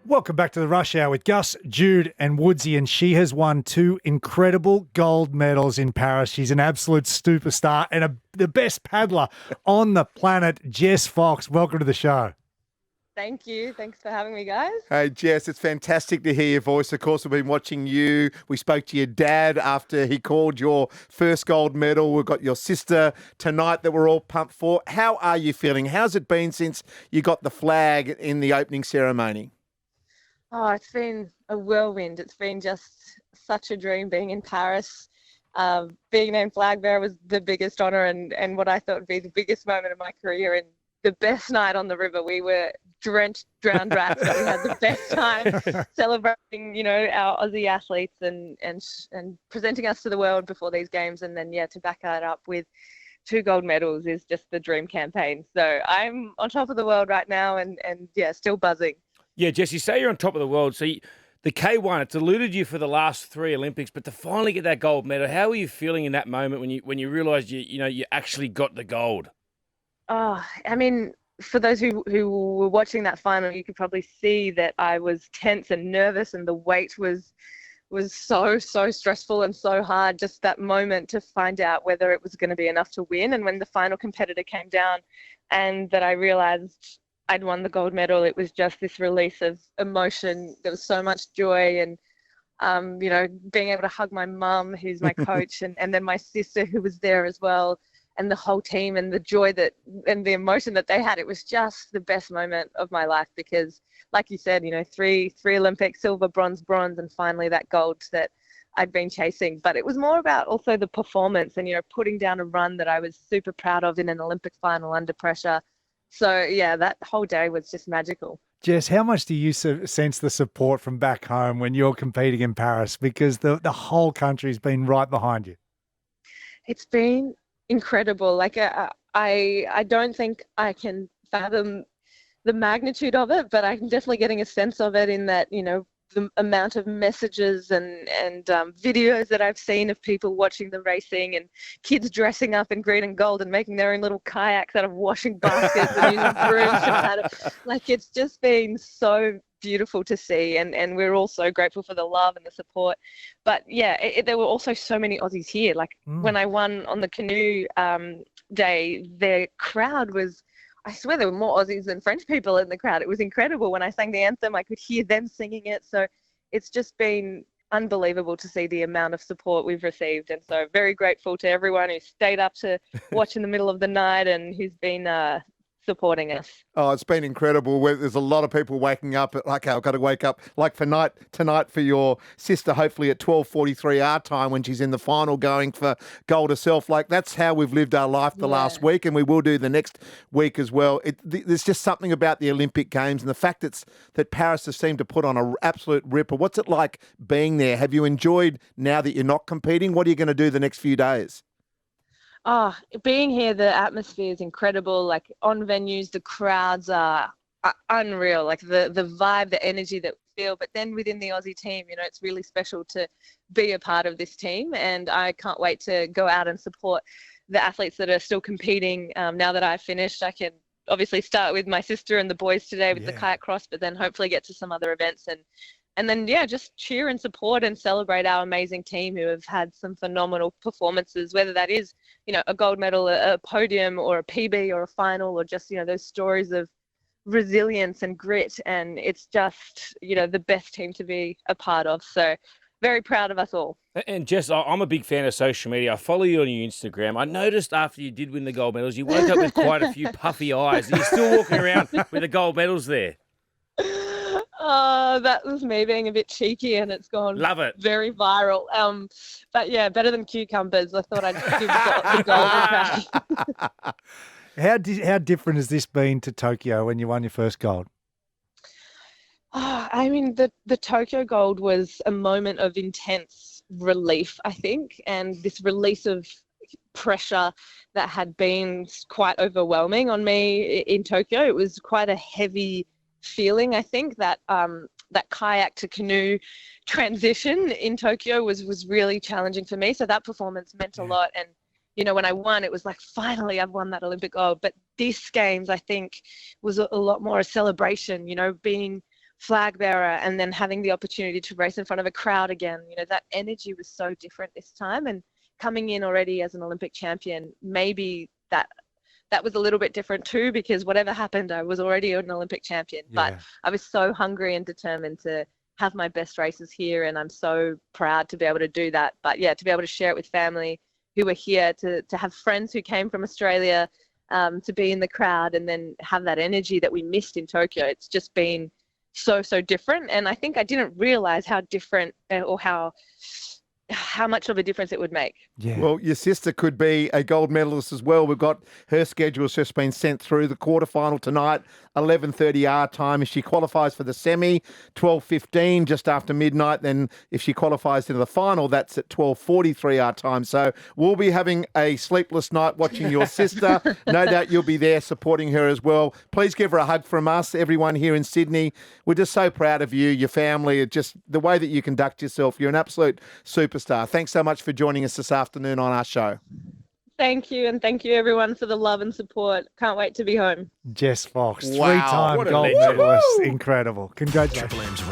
Welcome back to the Rush Hour with Gus, Jude, and Woodsy. And she has won 2 incredible gold medals in Paris. She's an absolute superstar and the best paddler on the planet. Jess Fox, welcome to the show. Thank you. Thanks for having me, guys. Hey, Jess, it's fantastic to hear your voice. Of course, we've been watching you. We spoke to your dad after he called your first gold medal. We've got your sister tonight that we're all pumped for. How are you feeling? How's it been since you got the flag in the opening ceremony? Oh, it's been a whirlwind. It's been just such a dream being in Paris. Being named flag bearer was the biggest honour and what I thought would be the biggest moment of my career, and the best night on the river. We were drenched, drowned rats, but we had the best time celebrating, our Aussie athletes and presenting us to the world before these games. And then, to back that up with 2 gold medals is just the dream campaign. So I'm on top of the world right now and still buzzing. Yeah, Jess, you say you're on top of the world. So the K1, it's eluded you for the last 3 Olympics, but to finally get that gold medal, how were you feeling in that moment when you realised you actually got the gold? Oh, I mean, for those who were watching that final, you could probably see that I was tense and nervous, and the weight was so stressful and so hard. Just that moment to find out whether it was going to be enough to win, and when the final competitor came down, and that I realised I'd won the gold medal, it was just this release of emotion. There was so much joy and, being able to hug my mum, who's my coach, and then my sister who was there as well, and the whole team and the joy and the emotion that they had. It was just the best moment of my life because, like you said, 3 Olympics, silver, bronze, and finally that gold that I'd been chasing. But it was more about also the performance and, putting down a run that I was super proud of in an Olympic final under pressure. So, that whole day was just magical. Jess, how much do you sense the support from back home when you're competing in Paris? Because the whole country's been right behind you. It's been incredible. Like, I don't think I can fathom the magnitude of it, but I'm definitely getting a sense of it in that, the amount of messages and videos that I've seen of people watching the racing and kids dressing up in green and gold and making their own little kayaks out of washing baskets and using brooms to paddle. Like, it's just been so beautiful to see, and we're all so grateful for the love and the support. But there were also so many Aussies here. Like when I won on the canoe day, the crowd was, I swear there were more Aussies than French people in the crowd. It was incredible. When I sang the anthem, I could hear them singing it. So it's just been unbelievable to see the amount of support we've received. And so very grateful to everyone who stayed up to watch in the middle of the night and who's been supporting us. Oh, it's been incredible. There's a lot of people waking up at, I've got to wake up like tonight for your sister, hopefully at 12:43 our time when she's in the final going for gold herself. Like, that's how we've lived our life the last week, and we will do the next week as well. There's just something about the Olympic Games and the fact that Paris has seemed to put on an absolute ripper. What's it like being there? Have you enjoyed now that you're not competing? What are you going to do the next few days? Oh, being here, the atmosphere is incredible. Like on venues, the crowds are unreal. Like the vibe, the energy that we feel. But then within the Aussie team, it's really special to be a part of this team. And I can't wait to go out and support the athletes that are still competing. Now that I've finished, I can obviously start with my sister and the boys today with the kayak cross, but then hopefully get to some other events and then, just cheer and support and celebrate our amazing team who have had some phenomenal performances, whether that is, a gold medal, a podium or a PB or a final, or just, those stories of resilience and grit. And it's just, the best team to be a part of. So very proud of us all. And Jess, I'm a big fan of social media. I follow you on your Instagram. I noticed after you did win the gold medals, you woke up with quite a few puffy eyes. You're still walking around with the gold medals there. That was me being a bit cheeky, and it's gone Love it. very viral. But better than cucumbers. I thought I'd give the gold a crack. How different has this been to Tokyo when you won your first gold? Oh, I mean, the Tokyo gold was a moment of intense relief, I think, and this release of pressure that had been quite overwhelming on me in Tokyo. It was quite a heavy feeling. I think that that kayak to canoe transition in Tokyo was really challenging for me. So that performance meant a lot. And when I won, it was like, finally, I've won that Olympic gold. But this Games, I think, was a lot more a celebration, being flag bearer, and then having the opportunity to race in front of a crowd again. You know, that energy was so different this time, and coming in already as an Olympic champion, maybe that was a little bit different too, because whatever happened, I was already an Olympic champion. Yeah. But I was so hungry and determined to have my best races here, and I'm so proud to be able to do that. But yeah, to be able to share it with family who were here, to have friends who came from Australia, to be in the crowd, and then have that energy that we missed in Tokyo. It's just been so different, and I think I didn't realize how different or how much of a difference it would make. Yeah. Well, your sister could be a gold medalist as well. We've got her schedule has just been sent through. The quarterfinal tonight, 11:30 our time. If she qualifies for the semi, 12:15, just after midnight. Then if she qualifies into the final, that's at 12:43 our time. So we'll be having a sleepless night watching your sister. No doubt you'll be there supporting her as well. Please give her a hug from us, everyone here in Sydney. We're just so proud of you, your family, just the way that you conduct yourself. You're an absolute superstar. Thanks so much for joining us this afternoon on our show. Thank you, and thank you everyone for the love and support. Can't wait to be home. Jess Fox, Wow, three-time what a gold legend. medalist. Incredible. Congratulations. Triple M's